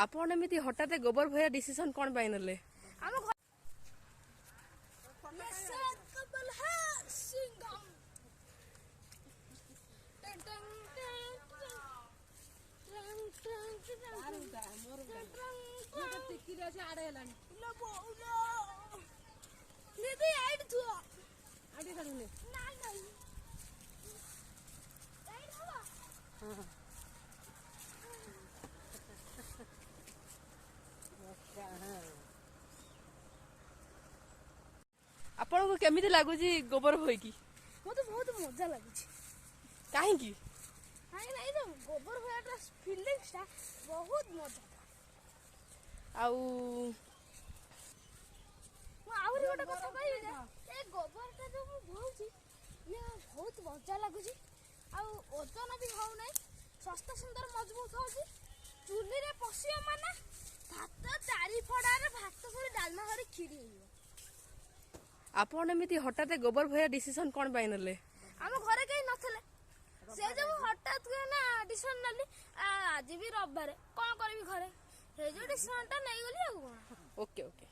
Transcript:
आपण एमती हठात गोबर भया डिसीजन कौन पाई नले आपण को केमिति लागुची गोबर होइकी मते बहुत मजा लागुची काहे की हाय नाही तो गोबर होयाटा फीलिंग्स ता बहुत मजा आउ मु आउरी गोटे कथा कहबे जे ए गोबर ता जो मु भौची ये बहुत मजा लागुची आ ओजन भी हो नाही सस्ता सुंदर मजबूत होची चुली रे पसियो माने भात चारि फडा रे भात सरी डालमा हरी खीरी होइयो आपण एमती हठात गोबर भया डिसीजन कौन पाई नले हम घरे कहीं नथले से जो हठात के ना डिसीजन नली आज भी रविवार कौन करबी घरे से जो डिसीजन ता नहीं गली आ कोन ओके ओके